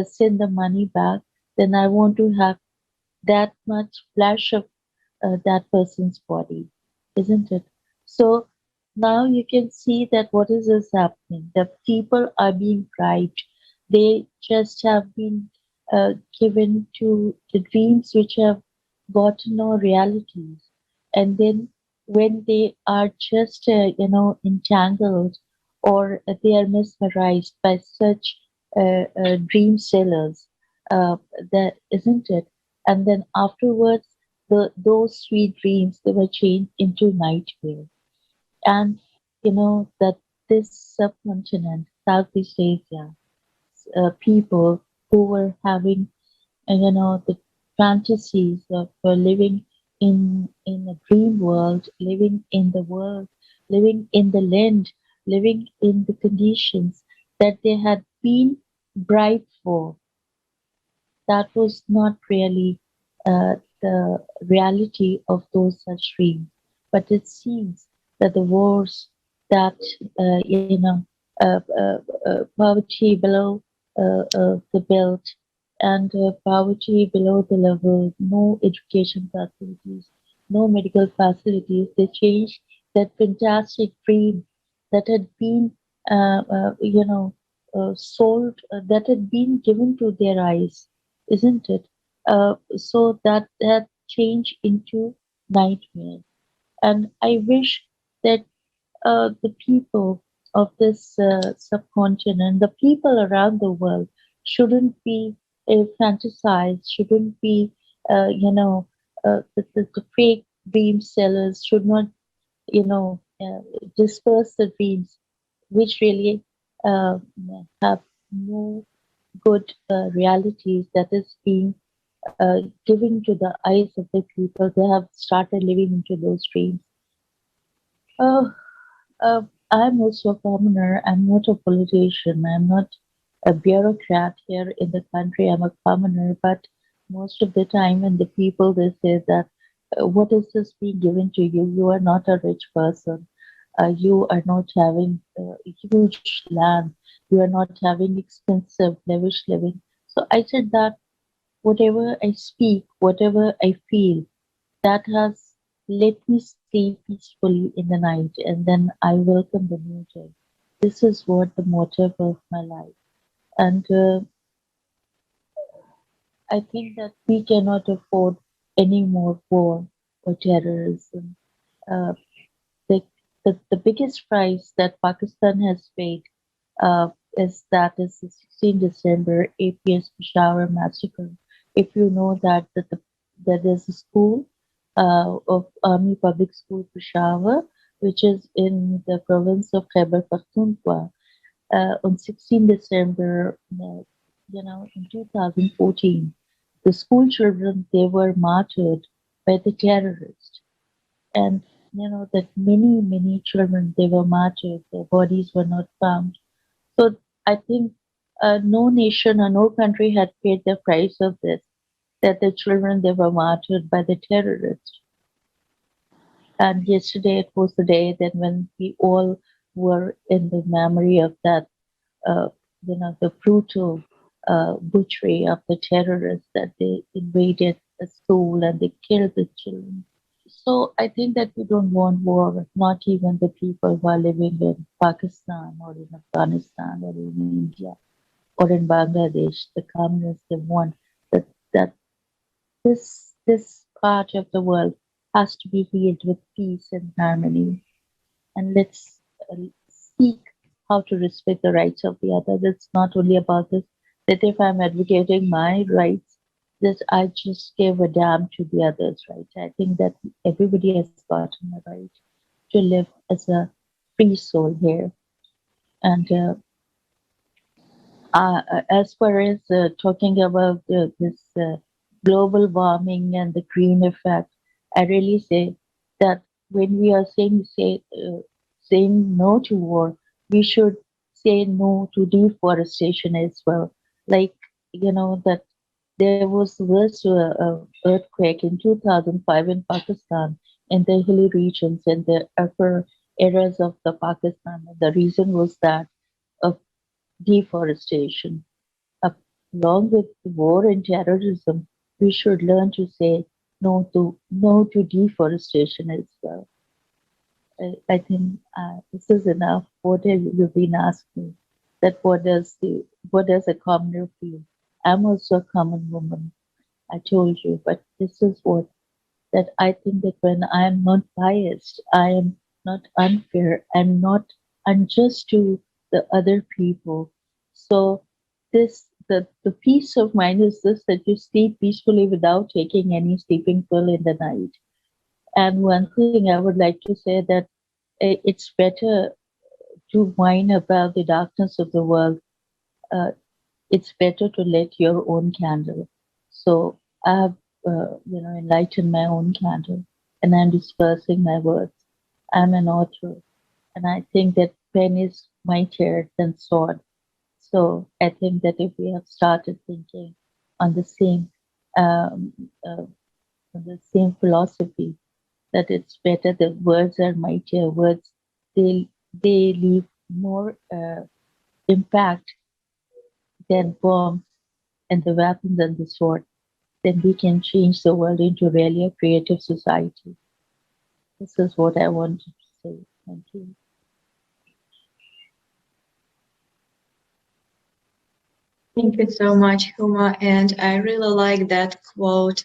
send the money back, then I want to have that much flesh of that person's body, isn't it? So now you can see that what is happening. The people are being bribed. They just have been given to the dreams which have got no realities. And then when they are just, entangled or they are mesmerized by such dream sellers. That isn't it? And then afterwards, those sweet dreams they were changed into nightmare. And you know that this subcontinent, Southeast Asia, people who were having the fantasies of living in a dream world, living in the world, living in the land, living in the conditions that they had been bribed for. That was not really the reality of those such dreams. But it seems that the wars that poverty below the belt and poverty below the level, no education facilities, no medical facilities. They changed that fantastic dream that had been, sold, that had been given to their eyes, isn't it? So that changed into nightmare. And I wish that the people of this subcontinent, the people around the world, shouldn't be fantasized, shouldn't be, the fake dream sellers should not, disperse the dreams, which really uh, have no good realities that is being given to the eyes of the people. They have started living into those dreams. Oh, Uh, I'm also a commoner. I'm not a politician. I'm not a bureaucrat here in the country. I'm a commoner. But most of the time, when the people they say that, what is this being given to you? You are not a rich person. You are not having huge land. You are not having expensive, lavish living. So I said that whatever I speak, whatever I feel, that has let me sleep peacefully in the night, and then I welcome the new day. This is what the motive of my life. And I think that we cannot afford any more war or terrorism. Uh, the, the biggest price that Pakistan has paid is the 16 December APS Peshawar massacre. If you know that there's a school of Army Public School Peshawar, which is in the province of Khyber Pakhtunkhwa, on 16 December, in 2014, the school children they were martyred by the terrorists, and that many children they were martyred. Their bodies were not found. So I think no nation or no country had paid the price of this. That the children they were martyred by the terrorists. And yesterday it was the day that when we all were in the memory of that, uh, the brutal butchery of the terrorists that they invaded the school and they killed the children. So I think that we don't want war, not even the people who are living in Pakistan or in Afghanistan or in India or in Bangladesh. The communists they want that this part of the world has to be healed with peace and harmony. And let's seek how to respect the rights of the other. It's not only about this, that if I'm advocating my rights, that I just give a damn to the others' rights. I think that everybody has gotten a right to live as a free soul here. And as far as talking about this global warming and the green effect, I really say that when we are saying no to war, we should say no to deforestation as well. Like that there was the worst earthquake in 2005 in Pakistan in the hilly regions in the upper areas of the Pakistan. The reason was that of deforestation. Along with war and terrorism, we should learn to say no to deforestation as well. I think this is enough. What have you been asking? That what does a commoner feel? I'm also a common woman. I told you, but this is what that I think that when I am not biased, I am not unfair, I'm not unjust to the other people. So the peace of mind is this, that you sleep peacefully without taking any sleeping pill in the night. And one thing I would like to say that it's better to whine about the darkness of the world. Uh, it's better to light your own candle. So I have, enlightened my own candle, and I'm dispersing my words. I'm an author, and I think that pen is mightier than sword. So I think that if we have started thinking on um, uh, the same philosophy, that it's better that words are mightier. Words, they leave more impact than bombs and the weapons and the sword. Then we can change the world into really a creative society. This is what I wanted to say. Thank you. Thank you so much, Huma. And I really like that quote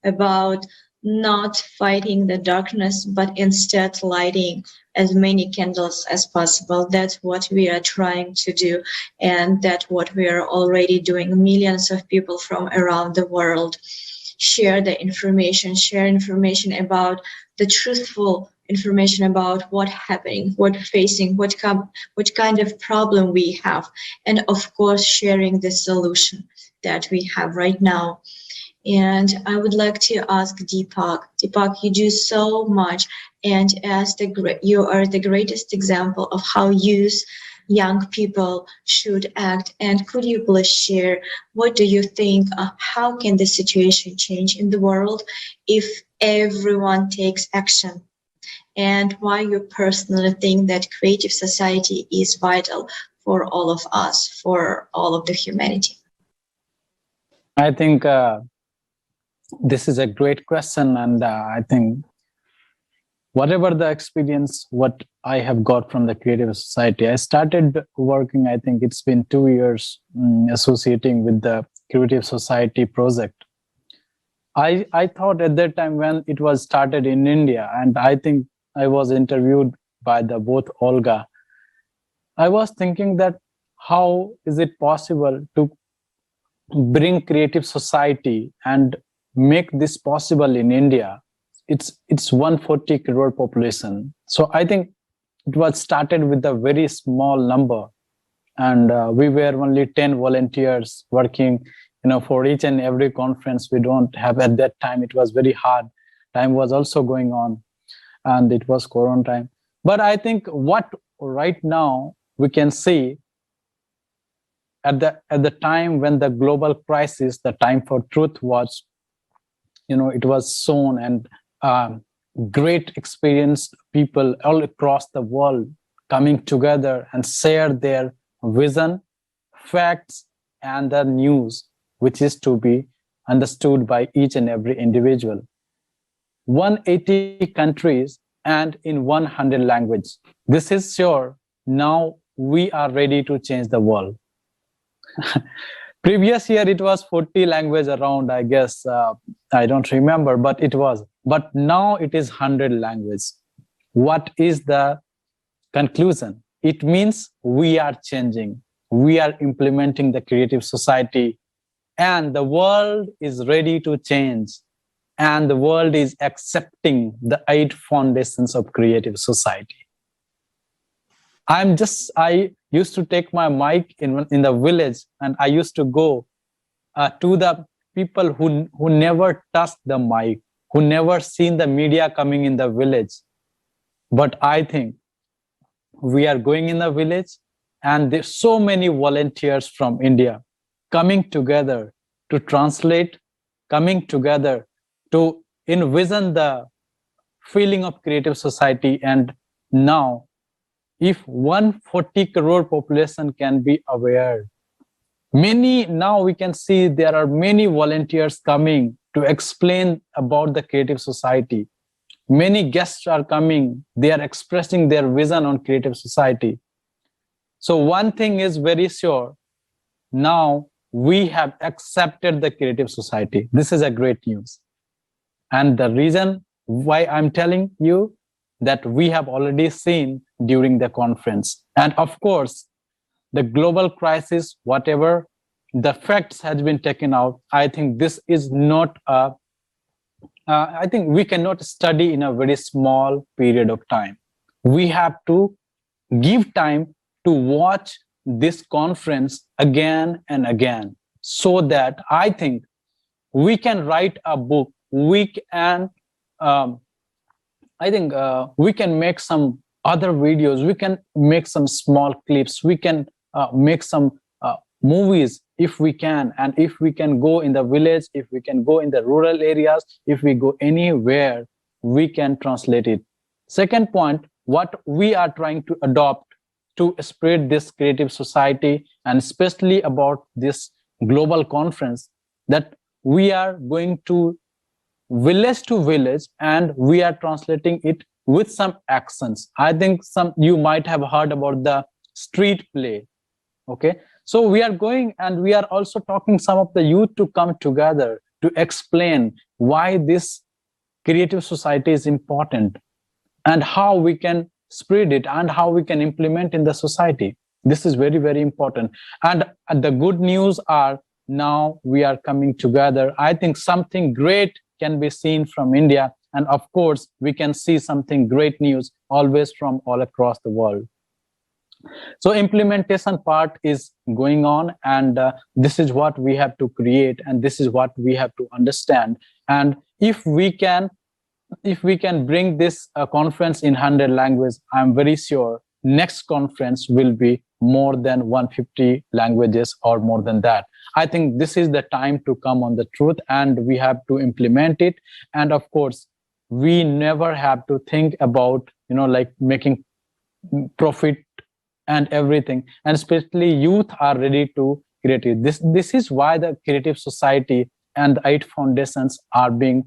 about not fighting the darkness, but instead lighting as many candles as possible. That's what we are trying to do. And that's what we are already doing. Millions of people from around the world share information about the truthful information about what happening, what facing, what kind of problem we have, and of course sharing the solution that we have right now. And I would like to ask Deepak. Deepak, you do so much, and you are the greatest example of how young people should act. And could you please share, what do you think, how can the situation change in the world if everyone takes action? And why you personally think that creative society is vital for all of us, for all of the humanity? I think this is a great question, and I think whatever the experience, what I have got from the creative society, I started working, I think it's been 2 years associating with the creative society project. I thought at that time when it was started in India, and I think I was interviewed by both Olga, I was thinking that how is it possible to bring creative society and make this possible in India? It's 140 crore population. So I think it was started with a very small number, and we were only 10 volunteers working, for each and every conference. We don't have, at that time it was very hard. Time was also going on, and it was Corona time. But I think what right now we can see, at the time when the global crisis, the time for truth was, it was shown, and great experienced people all across the world coming together and share their vision, facts, and the news, which is to be understood by each and every individual. 180 countries and in 100 languages. This is sure now we are ready to change the world. Previous year it was 40 languages around, I guess. I don't remember, but it was. But now it is 100 languages. What is the conclusion? It means we are changing. We are implementing the creative society, and the world is ready to change. And the world is accepting the 8 foundations of creative society. I used to take my mic in the village, and I used to go to the people who never touched the mic, who never seen the media coming in the village. But I think we are going in the village, and there's so many volunteers from India coming together to translate, coming together to envision the feeling of creative society. And now, if 140 crore population can be aware, now we can see there are many volunteers coming to explain about the creative society. Many guests are coming, they are expressing their vision on creative society. So one thing is very sure, now we have accepted the creative society. This is a great news. And the reason why I'm telling you that we have already seen during the conference. And of course, the global crisis, whatever the facts has been taken out, I think this is not a, I think we cannot study in a very small period of time. We have to give time to watch this conference again and again, so that I think we can write a book. We can, we can make some other videos. We can make some small clips. We can make some movies if we can. And if we can go in the village, if we can go in the rural areas, if we go anywhere, we can translate it. Second point, what we are trying to adopt to spread this creative society, and especially about this global conference, that we are going to village and we are translating it with some accents. I think you might have heard about the street play. Okay, so we are going and we are also talking some of the youth to come together to explain why this creative society is important and how we can spread it and how we can implement in the society. This is very, very important. And the good news are now we are coming together. I think something great can be seen from India. And of course, we can see something great news always from all across the world. So implementation part is going on, and this is what we have to create, and this is what we have to understand. And if we can bring this conference in 100 languages, I'm very sure next conference will be more than 150 languages or more than that. I think this is the time to come on the truth, and we have to implement it. And of course, we never have to think about, like making profit and everything. And especially youth are ready to create it. This is why the Creative Society and the 8 foundations are being,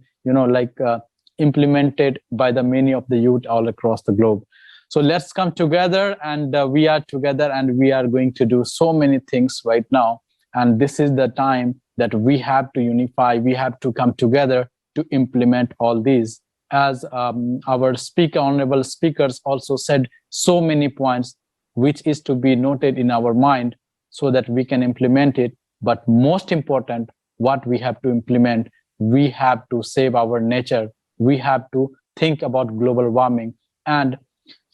implemented by the many of the youth all across the globe. So let's come together, and we are together, and we are going to do so many things right now. And this is the time that we have to unify. We have to come together to implement all these. As our honorable speakers also said, so many points which is to be noted in our mind so that we can implement it. But most important, what we have to implement, we have to save our nature. We have to think about global warming and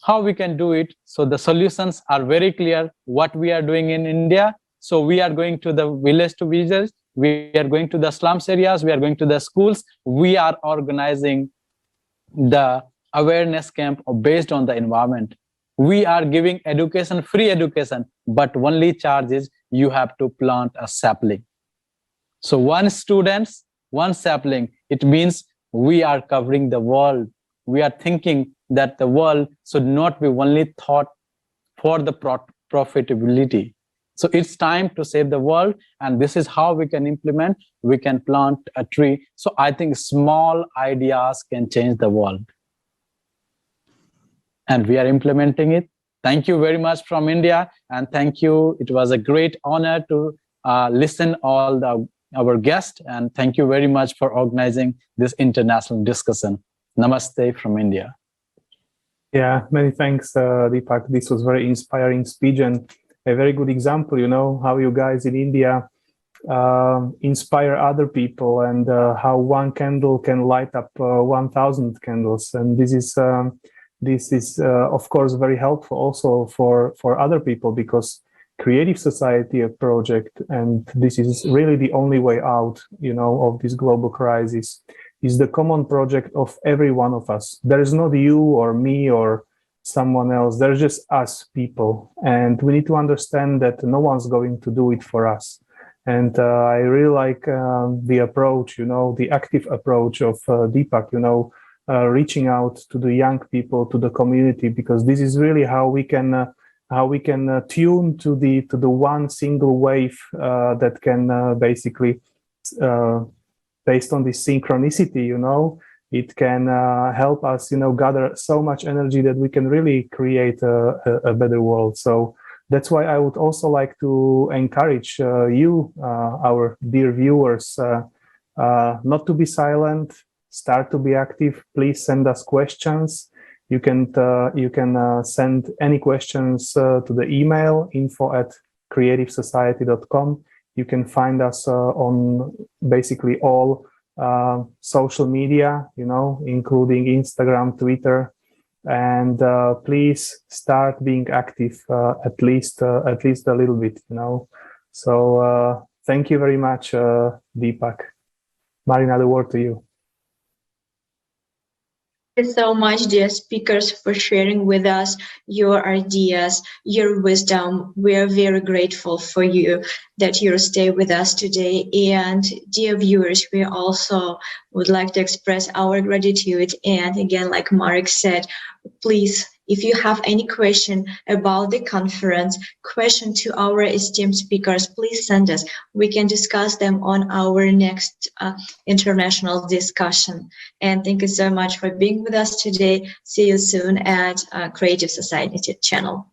how we can do it. So the solutions are very clear, what we are doing in India. So we are going to the village to villages, we are going to the slums areas, we are going to the schools, we are organizing the awareness camp based on the environment. We are giving education, free education, but only charge is you have to plant a sapling. So one student, one sapling, it means we are covering the world. We are thinking that the world should not be only thought for the profitability. So it's time to save the world, and this is how we can implement. We can plant a tree. So I think small ideas can change the world. And we are implementing it. Thank you very much from India, and thank you. It was a great honor to listen all our guests, and thank you very much for organizing this international discussion. Namaste from India. Yeah, many thanks, Deepak. This was very inspiring speech and a very good example, how you guys in India inspire other people, and how one candle can light up 1,000 candles. And this is of course very helpful also for other people, because Creative Society project, and this is really the only way out, of this global crisis, is the common project of every one of us. There is not you or me or someone else. There's just us people, and we need to understand that no one's going to do it for us. And I really like the approach, the active approach of Deepak, reaching out to the young people, to the community, because this is really how we can tune to the one single wave that can basically, based on this synchronicity, it can help us, gather so much energy that we can really create a better world. So that's why I would also like to encourage you, our dear viewers, not to be silent, start to be active. Please send us questions. You can send any questions to the email info@creativesociety.com. You can find us on basically all social media, including Instagram, Twitter, and please start being active at least a little bit, So thank you very much, Deepak. Marina, the word to you. Thank you so much, dear speakers, for sharing with us your ideas, your wisdom. We are very grateful for you that you stay with us today. And dear viewers, we also would like to express our gratitude. And again, like Marek said, please, if you have any question about the conference, question to our esteemed speakers, please send us. We can discuss them on our next international discussion. And thank you so much for being with us today. See you soon at Creative Society channel.